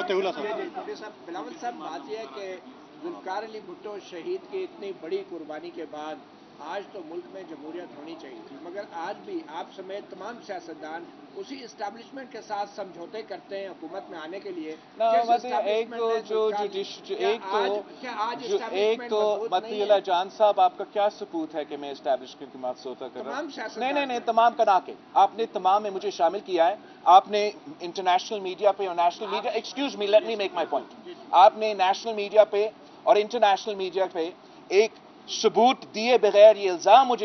बिलावल साहब, बात यह है कि जुल्फ़िकार अली भुट्टो शहीद की इतनी बड़ी कुर्बानी के बाद आज तो मुल्क में जमहूरियत होनी चाहिए थी, मगर आज भी आप समेत तमाम सियासतदान उसी इस्टेब्लिशमेंट के साथ समझौते करते हैं हुकूमत में आने के लिए। एक तो मतीउल्लाह जान साहब, आपका क्या सबूत है कि मैं इस्टेब्लिशमेंट के समझौता कर रहा हूँ? नहीं, तमाम करा के आपने तमाम में मुझे शामिल किया है। आपने इंटरनेशनल मीडिया पे और national media, excuse me, let me make my point, आपने नेशनल मीडिया पे और इंटरनेशनल मीडिया पे एक सबूत दिए बगैर ये इल्जाम मुझ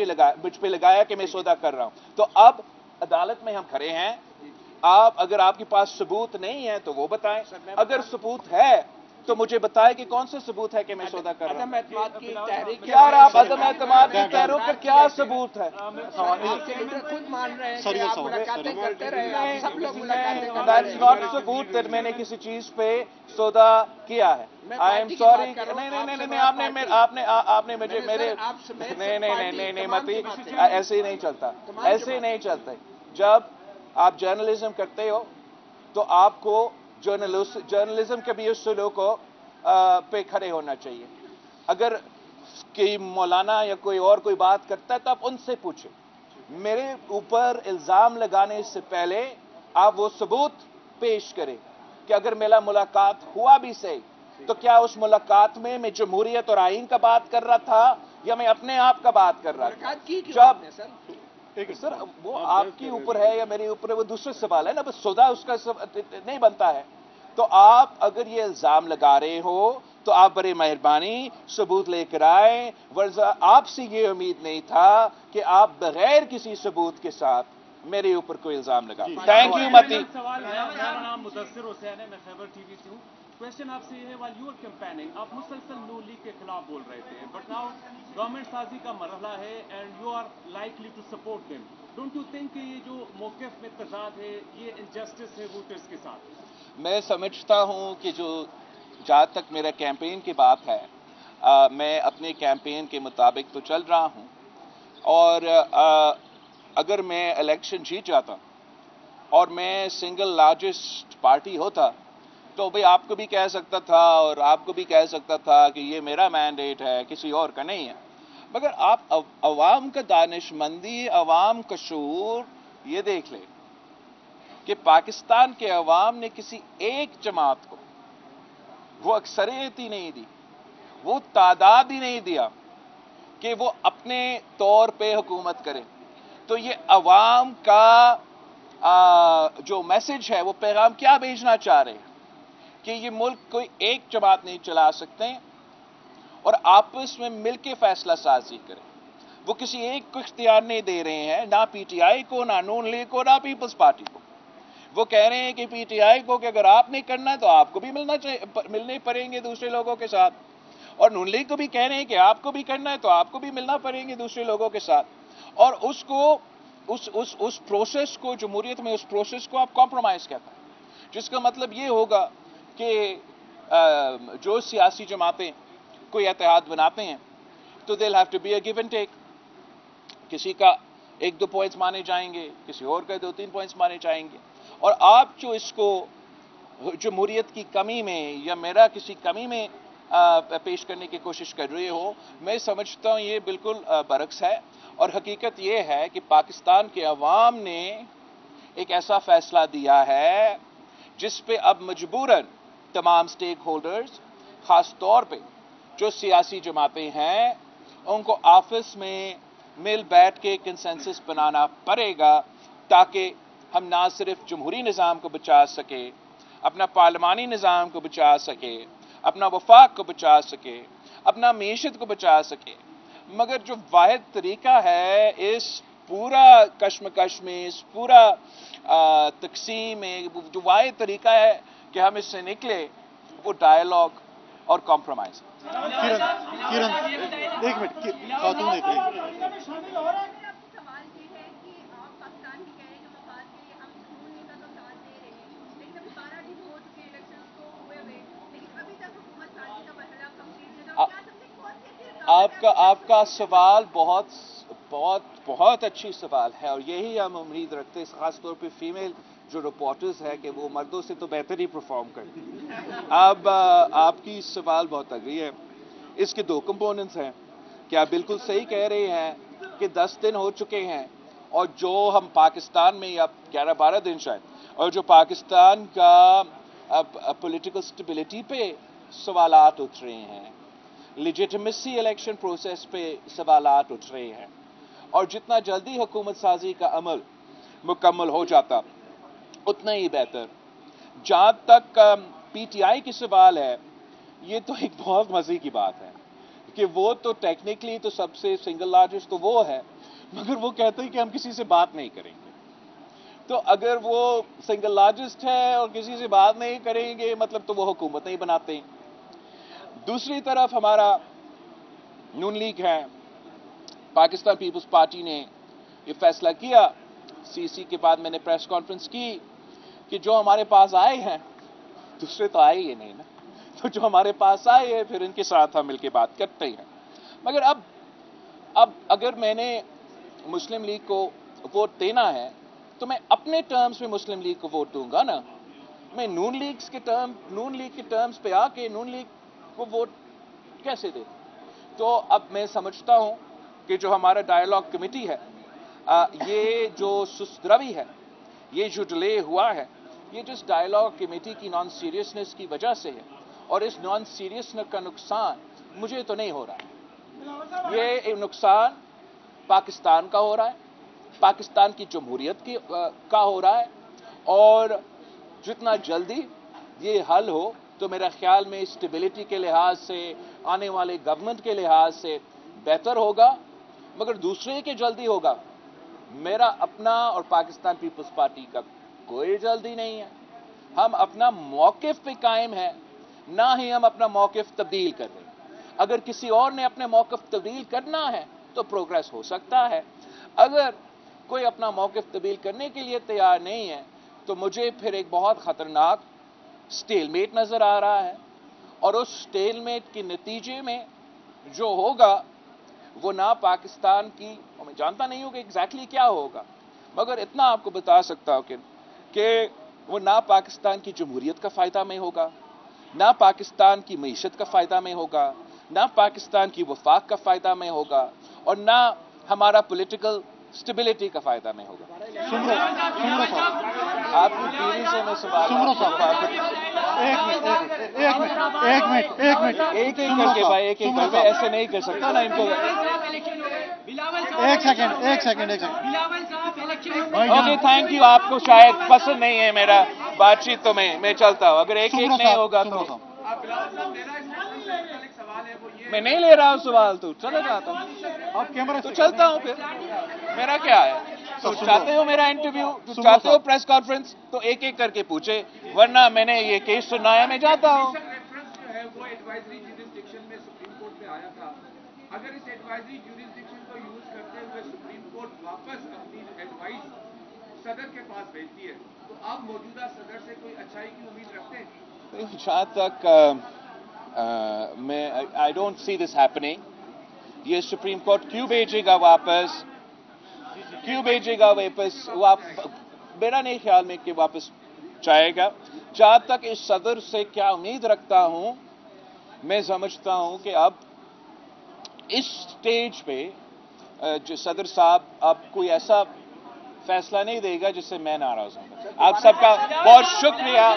पे लगाया कि मैं सौदा कर रहा हूं। तो अब अदालत में हम खड़े हैं। आप अगर आपके पास सबूत नहीं है तो वो बताएं, अगर सबूत है तो मुझे बताएं कि कौन सा सबूत है कि मैं सौदा कर रहा हूं। यार, आप अदम एतमाद की तहरीक का क्या सबूत है? खुद मान रहे हैं कि आप मुलाकातें करते रहे, सब लोग मुलाकातें कर रहे हैं। दैट्स नॉट सबूत दैट मैंने किसी चीज पे सौदा किया है। I am sorry. नहीं, आपने मुझे मेरे नहीं मती, ऐसे ही नहीं चलता, ऐसे ही नहीं चलता। जब आप जर्नलिज्म करते हो तो आपको जर्नलिज्म के भी उसूलों को पे खड़े होना चाहिए। अगर कोई मौलाना या कोई और कोई बात करता है तो आप उनसे पूछें। मेरे ऊपर इल्जाम लगाने से पहले आप वो सबूत पेश करें कि अगर मेरा मुलाकात हुआ भी सही तो क्या उस मुलाकात में मैं जमहूरियत और आईन का बात कर रहा था या मैं अपने आप का बात कर रहा था? जब सर वो आपके ऊपर है या मेरे ऊपर है, वो दूसरा सवाल है ना, बस सौदा उसका नहीं बनता है। तो आप अगर ये इल्जाम लगा रहे हो तो आप बड़े मेहरबानी सबूत लेकर आए, वरना आपसे ये उम्मीद नहीं था कि आप बगैर किसी सबूत के साथ मेरे ऊपर कोई इल्जाम लगा। थैंक यू मती। मेरा नाम मुदस्सिर हुसैन है, मैं खैबर टीवी से हूँ। क्वेश्चन आपसे ये है, वाल यू आर कैंपेनिंग, आप मुसलसल नून लीग के खिलाफ बोल रहे थे, बट नाउ गवर्नमेंट साजी का मरहला है and you are likely to support them. Don't you think कि ये जो मौक़िफ़ में तज़ाद है ये इनजस्टिस है वोटर्स के साथ? मैं समझता हूं कि जो जहाँ तक मेरा कैंपेन की बात है, मैं अपने कैंपेन के मुताबिक तो चल रहा हूं और अगर मैं इलेक्शन जीत जाता और मैं सिंगल लार्जेस्ट पार्टी होता तो भाई आपको भी कह सकता था और आपको भी कह सकता था कि ये मेरा मैंडेट है, किसी और का नहीं है। मगर आप अवाम का दानिशमंदी, अवाम का शऊर ये देख ले कि पाकिस्तान के अवाम ने किसी एक जमात को वो अक्सरियत ही नहीं दी, वो तादाद ही नहीं दिया कि वो अपने तौर पे हुकूमत करे। तो ये अवाम का जो मैसेज है, वो पैगाम क्या भेजना चाह रहे हैं कि ये मुल्क कोई एक जमात नहीं चला सकते और आपस में मिलकर फैसला साजी करें। वो किसी एक को इख्तियार नहीं दे रहे हैं, ना पीटीआई को, ना नून लीग को, ना पीपल्स पार्टी को। वो कह रहे हैं कि पीटीआई को कि अगर आप नहीं करना है तो आपको भी मिलने पड़ेंगे दूसरे लोगों के साथ, और नून लीग को भी कह रहे हैं कि आपको भी करना है तो आपको भी मिलना पड़ेंगे दूसरे लोगों के साथ। और उसको उस प्रोसेस को, जमहूरियत में उस प्रोसेस को आप कॉम्प्रोमाइज कहते हैं, जिसका मतलब ये होगा कि जो सियासी जमातें कोई इत्तेहाद बनाते हैं तो they will have to be a give and take. किसी का 1-2 पॉइंट्स माने जाएंगे, किसी और का 2-3 पॉइंट्स माने जाएंगे। और आप जो इसको जमहूरियत की कमी में या मेरा किसी कमी में पेश करने की कोशिश कर रहे हो, मैं समझता हूं ये बिल्कुल बरक्स है। और हकीकत ये है कि पाकिस्तान के अवाम ने एक ऐसा फैसला दिया है जिस पे अब मजबूरन तमाम स्टेक होल्डर्स, खास तौर पे जो सियासी जमातें हैं, उनको आपस में मिल बैठ के कंसेंसस बनाना पड़ेगा ताकि हम ना सिर्फ जमहूरी निज़ाम को बचा सके, अपना पार्लिमानी निज़ाम को बचा सके, अपना वफाक को बचा सके, अपना मीशत को बचा सके, मगर जो वाहिद तरीका है इस पूरा कश्मकश में, इस पूरा तकसीम में, जो वाहिद तरीका है कि हम इससे निकले, वो डायलॉग और कॉम्प्रोमाइज। किरण एक मिनट, खातून एक मिनट। आपका सवाल बहुत अच्छी सवाल है और यही हम उम्मीद रखते हैं, खास तौर पे फीमेल जो रिपोर्टर्स है कि वो मर्दों से तो बेहतर ही परफॉर्म करती हैं। अब आपकी सवाल बहुत अग्री है। इसके दो कंपोनेंट्स हैं कि आप बिल्कुल सही कह रहे हैं कि 10 दिन हो चुके हैं और जो हम पाकिस्तान में या 11-12 दिन शायद, और जो पाकिस्तान का अब पॉलिटिकल स्टेबिलिटी पे सवालात उठ रहे हैं, लेजिटिमेसी इलेक्शन प्रोसेस पे सवालात उठ रहे हैं, और जितना जल्दी हुकूमत साजी का अमल मुकम्मल हो जाता उतना ही बेहतर। जहां तक पीटीआई की सवाल है, ये तो एक बहुत मजे की बात है कि वो तो टेक्निकली तो सबसे सिंगल लार्जेस्ट तो वो है, मगर वो कहते हैं कि हम किसी से बात नहीं करेंगे। तो अगर वो सिंगल लार्जेस्ट है और किसी से बात नहीं करेंगे, मतलब तो वो हुकूमत नहीं बनाते। दूसरी तरफ हमारा नून लीग है, पाकिस्तान पीपल्स पार्टी ने ये फैसला किया, सीसी के बाद मैंने प्रेस कॉन्फ्रेंस की कि जो हमारे पास आए हैं, दूसरे तो आए ही नहीं ना, तो जो हमारे पास आए हैं फिर इनके साथ हम मिलकर बात करते हैं। मगर अब अगर मैंने मुस्लिम लीग को वोट देना है तो मैं अपने टर्म्स में मुस्लिम लीग को वोट दूंगा ना। मैं नून लीग के टर्म्स पे आके नून लीग को वोट कैसे दे? तो अब मैं समझता हूं कि जो हमारा डायलॉग कमेटी है, ये जो सुस्त रवि है, ये जो डिले हुआ है, ये जिस डायलॉग कमेटी की नॉन सीरियसनेस की वजह से है, और इस नॉन सीरियसनेस का नुकसान मुझे तो नहीं हो रहा है। ये नुकसान पाकिस्तान का हो रहा है, पाकिस्तान की जमहूरियत का हो रहा है, और जितना जल्दी ये हल हो तो मेरा ख्याल में स्टेबिलिटी के लिहाज से, आने वाले गवर्नमेंट के लिहाज से बेहतर होगा। मगर दूसरे के जल्दी होगा, मेरा अपना और पाकिस्तान पीपल्स पार्टी का कोई जल्दी नहीं है। हम अपना मौकिफ पे कायम है, ना ही हम अपना मौकिफ तब्दील कर रहे हैं। अगर किसी और ने अपने मौकिफ तब्दील करना है तो प्रोग्रेस हो सकता है। अगर कोई अपना मौकिफ तब्दील करने के लिए तैयार नहीं है तो मुझे फिर एक बहुत खतरनाक स्टेलमेट नजर आ रहा है, और उस स्टेलमेट के नतीजे में जो होगा वो ना पाकिस्तान की, और मैं जानता नहीं हूं कि एग्जैक्टली क्या होगा, मगर इतना आपको बता सकता हूं कि वो ना पाकिस्तान की जमहूरियत का फायदा में होगा, ना पाकिस्तान की मईशत का फायदा में होगा, ना पाकिस्तान की वफाक का फायदा में होगा, और ना हमारा पॉलिटिकल स्टेबिलिटी का फायदा में होगा। आपकी पीढ़ी से मैं सवाल एक करके भाई, एक करके ऐसे नहीं कर सकता ना इनको। एक सेकंड ओके, थैंक यू। आपको शायद पसंद नहीं है मेरा बातचीत, तो मैं चलता हूं। अगर एक नहीं होगा तो मैं नहीं ले रहा हूं सवाल, तो चला जाता हूं। आप कैमरा तो चलता हूं फिर, मेरा क्या है। तो चाहते हो मेरा इंटरव्यू, तो चाहते हो प्रेस कॉन्फ्रेंस, तो एक एक करके पूछे, वरना मैंने ये केस सुना है, मैं जाता हूं। वो एडवाइजरी ज्यूरिसडिक्शन में सुप्रीम कोर्ट में आया था। अगर इस एडवाइजरी ज्यूरिसडिक्शन को यूज करते हुए सुप्रीम कोर्ट वापस अपनी एडवाइस सदर के पास भेजती है, तो आप मौजूदा सदर से कोई अच्छाई की उम्मीद रखते हैं? जहां तक मैं I don't see this happening. ये सुप्रीम कोर्ट क्यों भेजेगा वापस, मेरा नहीं ख्याल में कि वापस जाएगा। जहां तक इस सदर से क्या उम्मीद रखता हूं, मैं समझता हूं कि अब इस स्टेज पे जो सदर साहब अब कोई ऐसा फैसला नहीं देगा जिससे मैं नाराज हूं। आप सबका बहुत शुक्रिया।